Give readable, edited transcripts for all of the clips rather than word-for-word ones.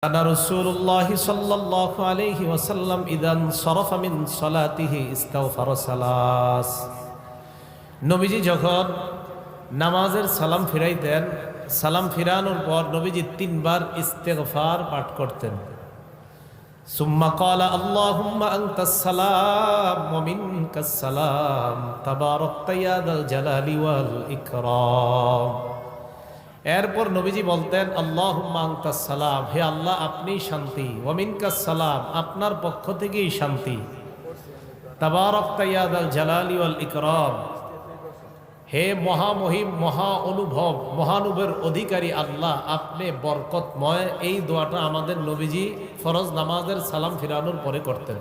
আনা রাসূলুল্লাহ সাল্লাল্লাহু আলাইহি ওয়াসাল্লাম ইদান সরাফা মিন সালাতিহি ইস্তাগফারা সালাস। নবীজি যখন নামাজের সালাম ফিরাইতেন, সালাম ফিরানোর পর নবীজি তিনবার ইস্তেগফার পাঠ করতেন। সুম্মা ক্বালা আল্লাহুম্মা আনতাস সালাম ওয়া মিনকাস সালাম তাবারাকতা ইয়া যাল জালালি ওয়াল ইকরাম। এরপর নবীজি বলতেন আল্লাহুম্মা আনতাস সালাম, হে আল্লাহ আপনি শান্তি, ওয়া মিনকাস সালাম আপনার পক্ষ থেকেই শান্তি, তাবারাকতা ইয়া যাল জালালি ওয়াল ইকরাম হে মহামহিম মহা অনুভব মহানুভবের অধিকারী আল্লাহ আপনি বরকতময়। এই দোয়াটা আমাদের নবীজি ফরজ নামাজের সালাম ফিরানোর পরে করতেন।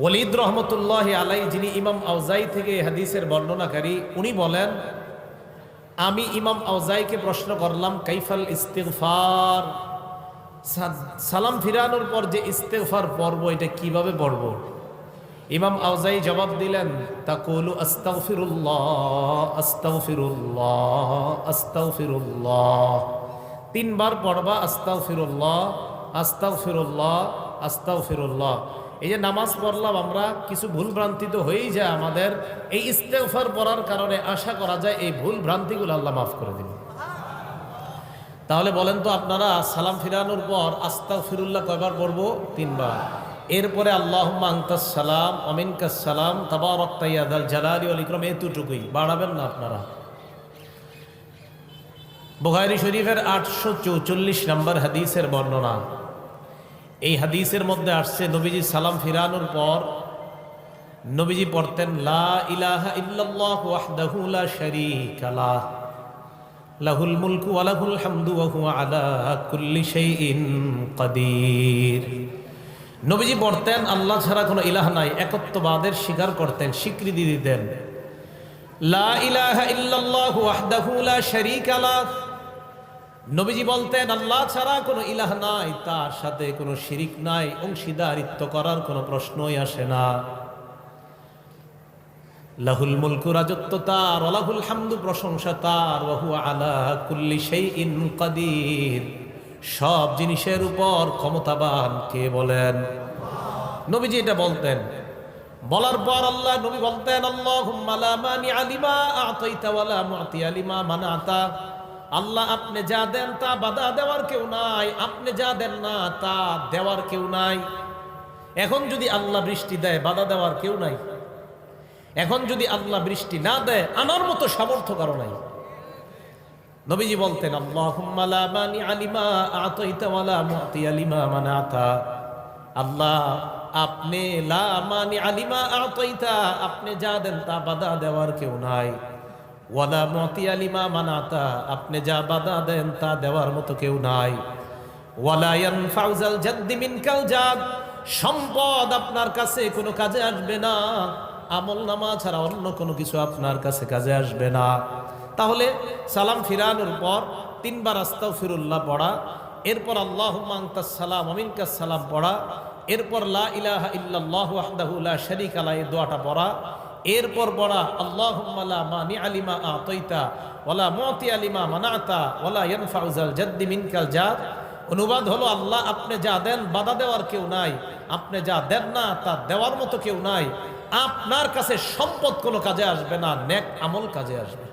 ওয়ালিদ রহমতুল্লাহ আলাই, যিনি ইমাম আউজাই থেকে হাদিসের বর্ণনাকারী, উনি বলেন আমি ইমাম আউজাইকে প্রশ্ন করলাম কাইফাল ইস্তিগফার, সালাম ফিরানোর পর যে ইস্তিগফার পড়ব এটা কিভাবে পড়ব? ইমাম আউজাই জবাব দিলেন তাকুলু আস্তাগফিরুল্লাহ আস্তাগফিরুল্লাহ আস্তাগফিরুল্লাহ, তিনবার পড়বা আস্তাগফিরুল্লাহ আস্তাগফিরুল্লাহ আস্তাগফিরুল্লাহ। এই যে নামাজ পড়লাম আমরা, কিছু ভুল ভ্রান্তি তো হয়েই যায় আমাদের, এই ইস্তেগফার পড়ার কারণে আশা করা যায় এই ভুল ভ্রান্তিগুলো আল্লাহ মাফ করে দিবেন। তাহলে বলেন তো আপনারা সালাম ফিরানোর পর আস্তাগফিরুল্লাহ কয়বার পড়বো? তিনবার। এরপরে আল্লাহুম্মা আনতাস সালাম ওয়া মিনকাস সালাম তাবারাকতা ইয়া যাল জালালি ওয়াল ইকরাম, এতটুকুই, বাড়াবেন না আপনারা। বুখারী শরীফের 844 নম্বর হাদিসের বর্ণনা। এই হাদিসের মধ্যে আসছে নবীজি সালাম ফিরানোর পর নবীজি পড়তেন লা ইলাহা ইল্লাল্লাহু ওয়াহদাহু লা শারীকা লাহ লাহুল মুলকু ওয়া লাহুল হামদু ওয়া হুয়া আলা কুল্লি শাইইন কাদির। নবীজি পড়তেন আল্লাহ ছাড়া কোনো ইলাহ নাই, একত্ববাদের স্বীকার করতেন, স্বীকৃতি দিতেন। লা ইলাহা ইল্লাল্লাহু ওয়াহদাহু লা শারীকা লাহ, নবীজি বলতেন আল্লাহ ছাড়া কোনো ইলাহ নাই, তার সাথে কোনো শিরিক নাই, অংশীদারিত্ব করার কোনো প্রশ্নই আসে না। লাহুল মুলকু, রাজত্ব তার, ওয়া লাহুল হামদু, প্রশংসা তার, ওয়া হুয়া আলা কুল্লি শাইইন কাদির, সব জিনিসের উপর ক্ষমতাবান কে বলেন? নবীজি এটা বলতেন। বলার পর আল্লাহ নবী বলতেন আল্লাহুম্মা লা মানিআ লিমা আ'তাইতা ওয়া লা মু'তিয়া লিমা মানা'তা, আল্লাহ আপনি যা দেন তা বাধা দেওয়ার কেউ নাই, আপনি যা দেন না তা দেওয়ার কেউ নাই। এখন যদি আল্লাহ বৃষ্টি দেয় বাধা দেওয়ার কেউ নাই, এখন যদি আল্লাহ বৃষ্টি না দেয় আনার মতো সামর্থ্য কারো নাই। নবীজি বলতেন আল্লাহুম্মা লা মানিআ লিমা আ'তাইতা ওয়া লা মু'তিয়া লিমা মানা'তা, আল্লাহ আপনি লা মানিআ লিমা আ'তাইতা, আপনি যা দেন তা বাধা দেওয়ার কেউ নাই, ওয়া লা মু'তিয়া লিমা মানা'তা, আপনি যা বাধা দেন তা দেওয়ার মতো কেউ নাই, ওয়া লা ইয়ানফা'ু যাল জাদ্দি মিনকাল জাদ, সম্পদ আপনার কাছে কোনো কাজে আসবে না, আমল নামা ছাড়া অন্য কোনো কিছু আপনার কাছে কাজে আসবে না। তাহলে সালাম ফিরানোর পর তিনবার আস্তাগফিরুল্লাহ পড়া, এরপর আল্লাহুম্মা আনতাস সালাম ওয়া মিনকাস সালাম পড়া, এরপর লা ইলাহা ইল্লাল্লাহু ওয়াহদাহু লা শারীকা লাহু, এই দোয়াটা পড়া, এরপর পড়া আল্লাহুম্মা লা মানিআ লিমা আ'তাইতা ওয়া লা মু'তিয়া লিমা মানা'তা ওয়া লা ইয়ানফা'ু যাল জাদ্দি মিনকাল জাদ। অনুবাদ হলো আল্লাহ আপনি যা দেন বাধা দেওয়ার কেউ নাই, আপনি যা দেন না তা দেওয়ার মতো কেউ নাই, আপনার কাছে সম্পদ কোনো কাজে আসবে না, নেক আমল কাজে আসবে।